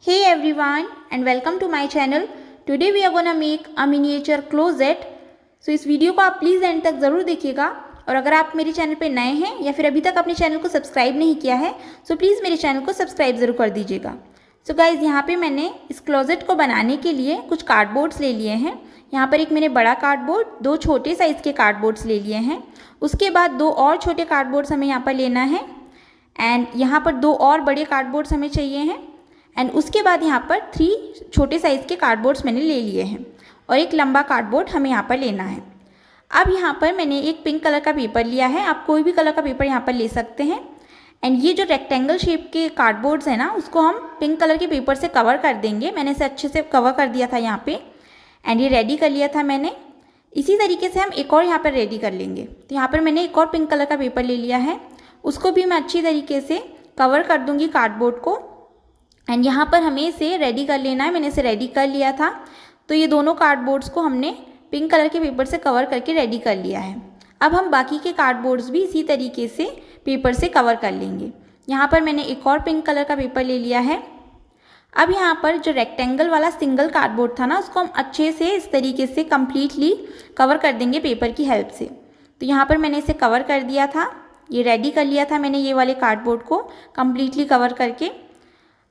Hey everyone and welcome to my channel. Today we are gonna make a miniature closet. So इस video को आप please and तक ज़रूर देखिएगा और अगर आप मेरे चैनल पे नए हैं या फिर अभी तक अपने चैनल को सब्सक्राइब नहीं किया है तो प्लीज़ मेरे चैनल को सब्सक्राइब ज़रूर कर दीजिएगा। सो गाइज़ यहाँ पे मैंने इस क्लोजेट को बनाने के लिए कुछ कार्डबोर्ड्स ले लिए हैं। यहाँ पर एक मैंने बड़ा कार्डबोर्ड, दो छोटे साइज़ के कार्डबोर्ड्स ले लिए हैं। उसके बाद दो और छोटे कार्डबोर्ड्स हमें यहाँ पर लेना है एंड यहाँ पर दो और बड़े कार्डबोर्ड्स हमें चाहिए हैं एंड उसके बाद यहाँ पर 3 छोटे साइज़ के कार्डबोर्ड्स मैंने ले लिए हैं और एक लंबा कार्डबोर्ड हमें यहाँ पर लेना है। अब यहाँ पर मैंने एक पिंक कलर का पेपर लिया है, आप कोई भी कलर का पेपर यहाँ पर ले सकते हैं एंड ये जो रेक्टेंगल शेप के कार्डबोर्ड्स हैं ना उसको हम पिंक कलर के पेपर से कवर कर देंगे। मैंने इसे अच्छे से कवर कर दिया था यहाँ पे एंड ये रेडी कर लिया था मैंने। इसी तरीके से हम एक और यहाँ पर रेडी कर लेंगे। तो यहाँ पर मैंने एक और पिंक कलर का पेपर ले लिया है, उसको भी मैं अच्छी तरीके से कवर कर दूँगी कार्डबोर्ड को एंड यहाँ पर हमें इसे रेडी कर लेना है। मैंने इसे रेडी कर लिया था। तो ये दोनों कार्डबोर्ड्स को हमने पिंक कलर के पेपर से कवर करके रेडी कर लिया है। अब हम बाकी के कार्डबोर्ड्स भी इसी तरीके से पेपर से कवर कर लेंगे। यहाँ पर मैंने एक और पिंक कलर का पेपर ले लिया है। अब यहाँ पर जो रेक्टेंगल वाला सिंगल कार्डबोर्ड था ना उसको हम अच्छे से इस तरीके से कम्प्लीटली कवर कर देंगे पेपर की हेल्प से। तो यहाँ पर मैंने इसे कवर कर दिया था, ये रेडी कर लिया था मैंने ये वाले कार्डबोर्ड को कम्प्लीटली कवर करके।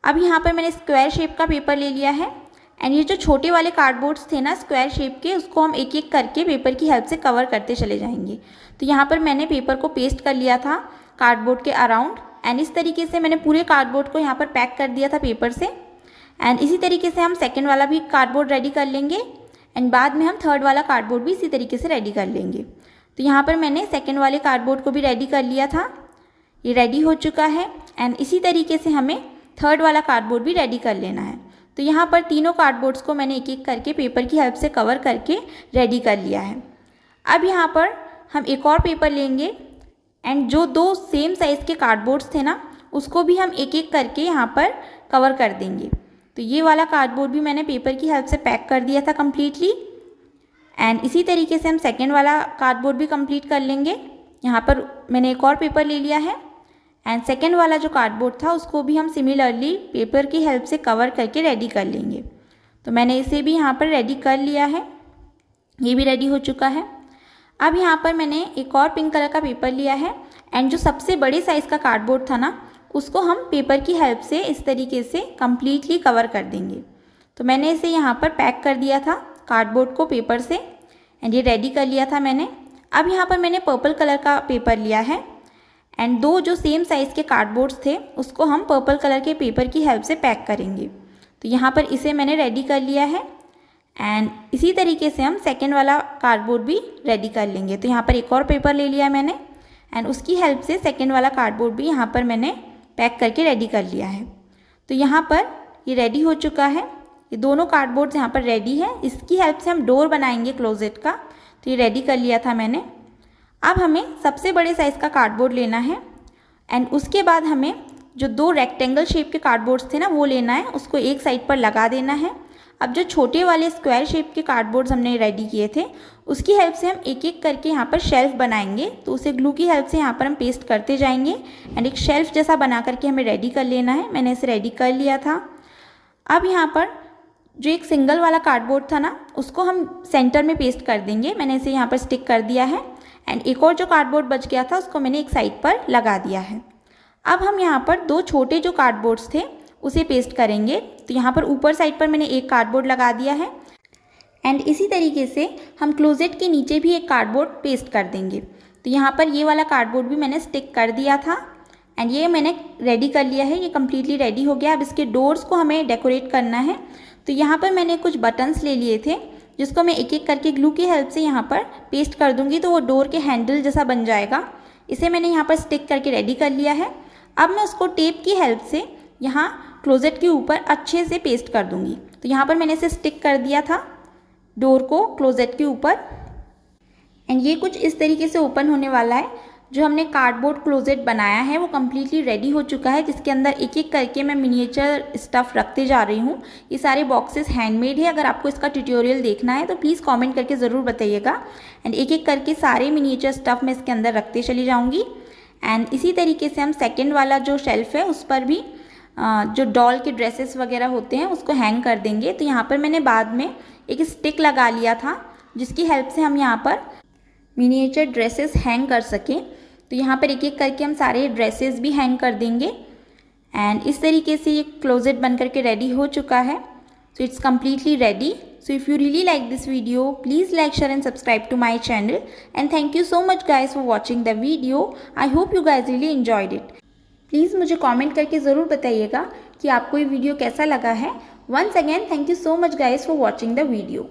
अब यहाँ पर मैंने स्क्वायर शेप का पेपर ले लिया है एंड ये जो छोटे वाले कार्डबोर्ड्स थे ना स्क्वायर शेप के उसको हम एक एक करके पेपर की हेल्प से कवर करते चले जाएंगे। तो यहाँ पर मैंने पेपर को पेस्ट कर लिया था कार्डबोर्ड के अराउंड एंड इस तरीके से मैंने पूरे कार्डबोर्ड को यहाँ पर पैक कर दिया था पेपर से एंड इसी तरीके से हम सेकेंड वाला भी कार्डबोर्ड रेडी कर लेंगे एंड बाद में हम थर्ड वाला कार्डबोर्ड भी इसी तरीके से रेडी कर लेंगे। तो यहाँ पर मैंने सेकेंड वाले कार्डबोर्ड को भी रेडी कर लिया था, ये रेडी हो चुका है एंड इसी तरीके से हमें थर्ड वाला कार्डबोर्ड भी रेडी कर लेना है। तो यहाँ पर तीनों कार्डबोर्ड्स को मैंने एक एक करके पेपर की हेल्प से कवर करके रेडी कर लिया है। अब यहाँ पर हम एक और पेपर लेंगे एंड जो दो सेम साइज़ के कार्डबोर्ड्स थे ना उसको भी हम एक एक करके यहाँ पर कवर कर देंगे। तो ये वाला कार्डबोर्ड भी मैंने पेपर की हेल्प से पैक कर दिया था कम्प्लीटली एंड इसी तरीके से हम सेकेंड वाला कार्डबोर्ड भी कंप्लीट कर लेंगे। यहाँ पर मैंने एक और पेपर ले लिया है एंड सेकेंड वाला जो कार्डबोर्ड था उसको भी हम सिमिलरली पेपर की हेल्प से कवर करके रेडी कर लेंगे। तो मैंने इसे भी यहाँ पर रेडी कर लिया है, ये भी रेडी हो चुका है। अब यहाँ पर मैंने एक और पिंक कलर का पेपर लिया है एंड जो सबसे बड़े साइज़ का कार्डबोर्ड था ना उसको हम पेपर की हेल्प से इस तरीके से कम्प्लीटली कवर कर देंगे। तो मैंने इसे यहाँ पर पैक कर दिया था कार्डबोर्ड को पेपर से एंड ये रेडी कर लिया था मैंने। अब यहाँ पर मैंने पर्पल कलर का पेपर लिया है एंड दो जो सेम साइज़ के कार्डबोर्ड्स थे उसको हम पर्पल कलर के पेपर की हेल्प से पैक करेंगे। तो यहाँ पर इसे मैंने रेडी कर लिया है एंड इसी तरीके से हम सेकेंड वाला कार्डबोर्ड भी रेडी कर लेंगे। तो यहाँ पर एक और पेपर ले लिया मैंने एंड उसकी हेल्प से सेकेंड वाला कार्डबोर्ड भी यहाँ पर मैंने पैक करके रेडी कर लिया है। तो यहाँ पर ये रेडी हो चुका है, ये दोनों कार्डबोर्ड्स यहाँ पर रेडी है। इसकी हेल्प से हम डोर बनाएंगे क्लोजेट का। तो ये रेडी कर लिया था मैंने। अब हमें सबसे बड़े साइज़ का कार्डबोर्ड लेना है एंड उसके बाद हमें जो दो रेक्टेंगल शेप के कार्डबोर्ड्स थे ना वो लेना है, उसको एक साइड पर लगा देना है। अब जो छोटे वाले स्क्वायर शेप के कार्डबोर्ड्स हमने रेडी किए थे उसकी हेल्प से हम एक एक करके यहाँ पर शेल्फ बनाएंगे। तो उसे ग्लू की हेल्प से यहाँ पर हम पेस्ट करते जाएंगे एंड एक शेल्फ जैसा बना करके हमें रेडी कर लेना है। मैंने इसे रेडी कर लिया था। अब यहाँ पर जो एक सिंगल वाला कार्डबोर्ड था ना उसको हम सेंटर में पेस्ट कर देंगे। मैंने इसे यहाँ पर स्टिक कर दिया है एंड एक और जो कार्डबोर्ड बच गया था उसको मैंने एक साइड पर लगा दिया है। अब हम यहाँ पर दो छोटे जो कार्डबोर्ड्स थे उसे पेस्ट करेंगे। तो यहाँ पर ऊपर साइड पर मैंने एक कार्डबोर्ड लगा दिया है एंड इसी तरीके से हम क्लोजेट के नीचे भी एक कार्डबोर्ड पेस्ट कर देंगे। तो यहाँ पर ये वाला कार्डबोर्ड भी मैंने स्टिक कर दिया था एंड ये मैंने रेडी कर लिया है, ये कम्प्लीटली रेडी हो गया। अब इसके डोर्स को हमें डेकोरेट करना है। तो यहाँ पर मैंने कुछ बटन्स ले लिए थे जिसको मैं एक एक करके ग्लू की हेल्प से यहाँ पर पेस्ट कर दूँगी तो वो डोर के हैंडल जैसा बन जाएगा। इसे मैंने यहाँ पर स्टिक करके रेडी कर लिया है। अब मैं उसको टेप की हेल्प से यहाँ क्लोजेट के ऊपर अच्छे से पेस्ट कर दूँगी। तो यहाँ पर मैंने इसे स्टिक कर दिया था डोर को क्लोजेट के ऊपर एंड ये कुछ इस तरीके से ओपन होने वाला है। जो हमने कार्डबोर्ड क्लोजेट बनाया है वो कम्प्लीटली रेडी हो चुका है, जिसके अंदर एक एक करके मैं मिनिएचर स्टफ़ रखते जा रही हूँ। ये सारे बॉक्सेस हैंडमेड है। अगर आपको इसका ट्यूटोरियल देखना है तो प्लीज़ कमेंट करके ज़रूर बताइएगा एंड एक एक करके सारे मिनिएचर स्टफ़ मैं इसके अंदर रखते चली जाऊँगी। एंड इसी तरीके से हम सेकेंड वाला जो शेल्फ़ है उस पर भी जो डॉल के ड्रेसेस वगैरह होते हैं उसको हैंग कर देंगे। तो यहाँ पर मैंने बाद में एक स्टिक लगा लिया था जिसकी हेल्प से हम यहाँ पर मिनिएचर ड्रेसेस हैंग कर सकें। तो यहाँ पर एक एक करके हम सारे ड्रेसेस भी हैंग कर देंगे एंड इस तरीके से ये क्लोजेट बन करके रेडी हो चुका है। So it's completely ready. So if you really like this video, please like, share and subscribe to my channel. And thank you so much guys for watching the video. I hope you guys really enjoyed it. Please मुझे comment करके ज़रूर बताइएगा कि आपको ये video कैसा लगा है। Once again, thank you so much guys for watching the video.